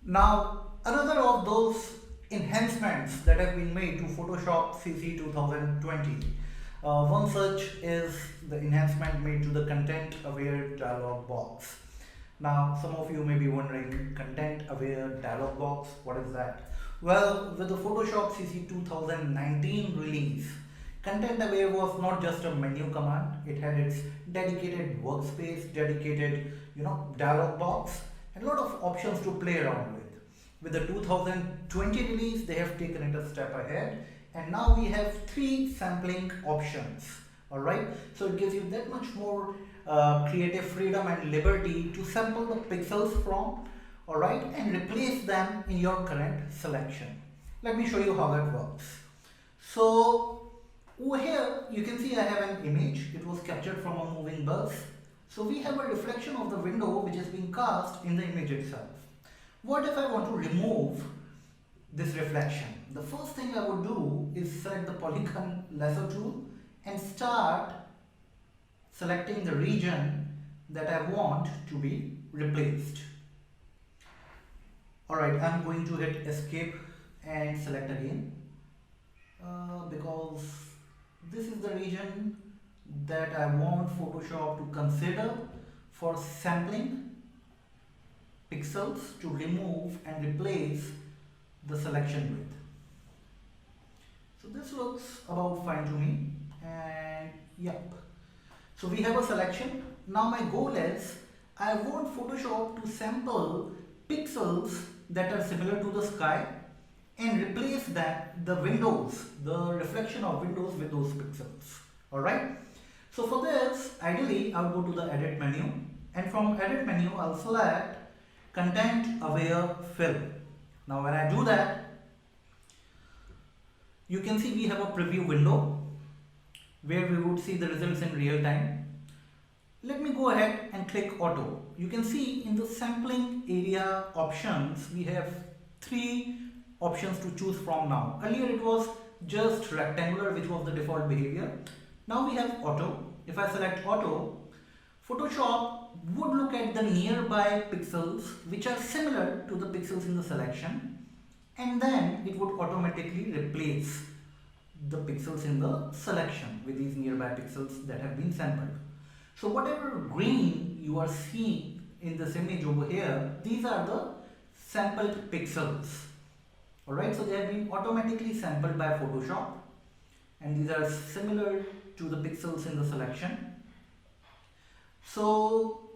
Now, another of those enhancements that have been made to Photoshop CC 2020. One such is the enhancement made to the content aware dialog box. Now, some of you may be wondering, content aware dialog box, what is that? Well, with the Photoshop CC 2019 release, content aware was not just a menu command, it had its dedicated workspace, dedicated dialog box, and a lot of options to play around with. With the 2020 release, they have taken it a step ahead, and now we have 3 sampling options. Alright, so it gives you that much more creative freedom and liberty to sample the pixels from, alright, and replace them in your current selection. Let me show you how that works. So over here you can see I have an image. It was captured from a moving bus. So we have a reflection of the window which is being cast in the image itself. What if I want to remove this reflection? The first thing I would do is select the polygon lasso tool and start selecting the region that I want to be replaced. Alright, I'm going to hit escape and select again because this is the region that I want Photoshop to consider for sampling pixels to remove and replace the selection with. So this looks about fine to me, and yep. So we have a selection. Now my goal is I want Photoshop to sample pixels that are similar to the sky and replace the windows, the reflection of windows with those pixels. Alright. So for this, ideally I'll go to the edit menu, and from edit menu I'll select content aware fill. Now when I do that, you can see we have a preview window where we would see the results in real time. Let me go ahead and click auto. You can see in the sampling area options we have 3 options to choose from now. Earlier it was just rectangular, which was the default behavior. Now we have auto. If I select auto, Photoshop would look at the nearby pixels which are similar to the pixels in the selection, and then it would automatically replace the pixels in the selection with these nearby pixels that have been sampled. So whatever green you are seeing in this image over here, these are the sampled pixels. Alright, so they have been automatically sampled by Photoshop, and these are similar to the pixels in the selection. So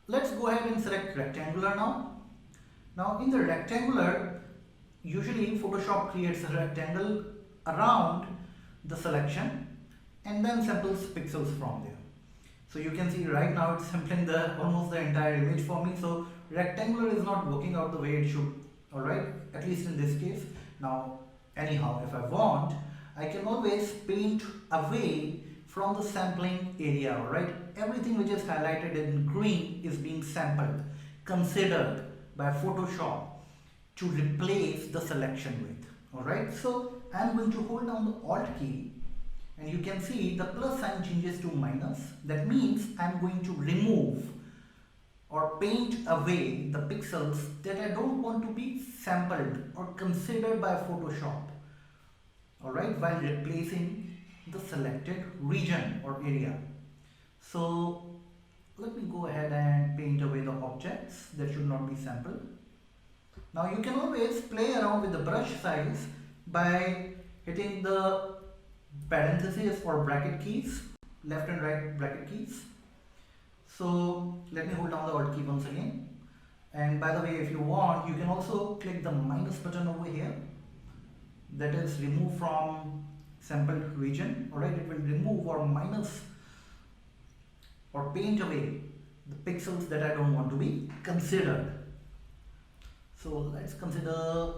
let's go ahead and select rectangular now. Now in the rectangular, usually Photoshop creates a rectangle around the selection and then samples pixels from there. So you can see right now it's sampling almost the entire image for me. So rectangular is not working out the way it should, alright, at least in this case. Now anyhow, if I want, I can always paint away from the sampling area, alright. Everything which is highlighted in green is being sampled, considered by Photoshop to replace the selection with, alright. So I'm going to hold down the Alt key, and you can see the plus sign changes to minus. That means I'm going to remove or paint away the pixels that I don't want to be sampled or considered by Photoshop, alright, while replacing the selected region or area. So let me go ahead and paint away the objects that should not be sampled. Now you can always play around with the brush size by hitting the parentheses or bracket keys, left and right bracket keys. So let me hold down the Alt key once again. And by the way, if you want, you can also click the minus button over here, that is remove from sampled region. Alright, it will remove or minus or paint away the pixels that I don't want to be considered. So let's consider,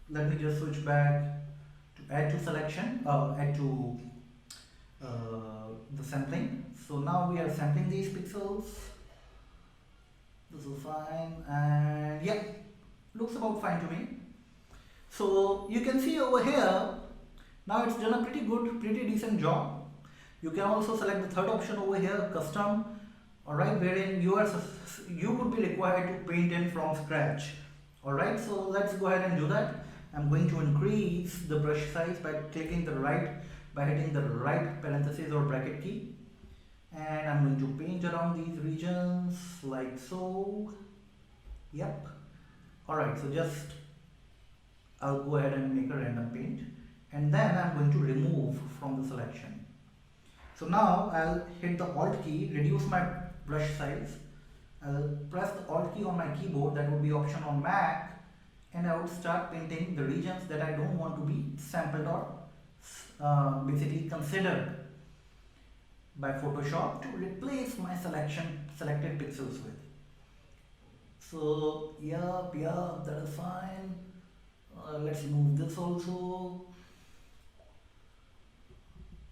let me just switch back to add to selection, add to the sampling. So now we are sampling these pixels. This is fine, and yeah, looks about fine to me. So you can see over here, now it's done a pretty decent job. You can also select the third option over here, custom alright, wherein you would be required to paint in from scratch. Alright, so let's go ahead and do that. I'm going to increase the brush size by hitting the right parenthesis or bracket key, and I'm going to paint around these regions like so. Yep. Alright, so just I'll go ahead and make a random paint, and then I'm going to remove from the selection. So now I'll hit the Alt key, reduce my brush size. I'll press the Alt key on my keyboard, that would be option on Mac, and I would start painting the regions that I don't want to be sampled or basically considered by Photoshop to replace my selected pixels with. So yup, that is fine. Let's move this also,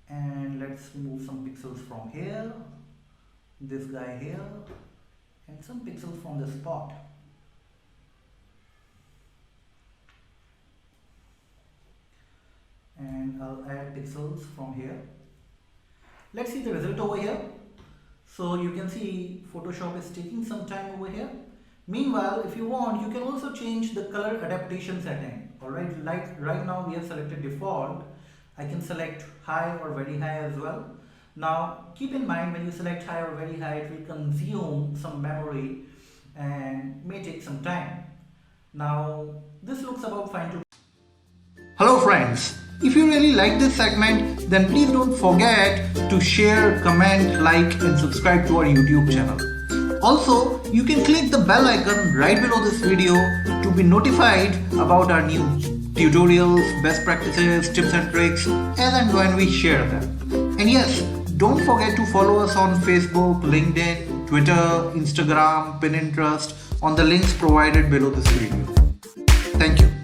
and let's move some pixels from here, this guy here, and some pixels from this spot. And I'll add pixels from here. Let's see the result over here. So you can see Photoshop is taking some time over here. Meanwhile, if you want, you can also change the color adaptation setting. Alright, like right now we have selected default. I can select high or very high as well. Now keep in mind, when you select high or very high, it will consume some memory and may take some time. Now this looks about fine to. Hello friends, if you really like this segment, then please don't forget to share, comment, like and subscribe to our YouTube channel. Also, you can click the bell icon right below this video to be notified about our new tutorials, best practices, tips and tricks as and when we share them. And yes, don't forget to follow us on Facebook, LinkedIn, Twitter, Instagram, Pinterest on the links provided below this video. Thank you.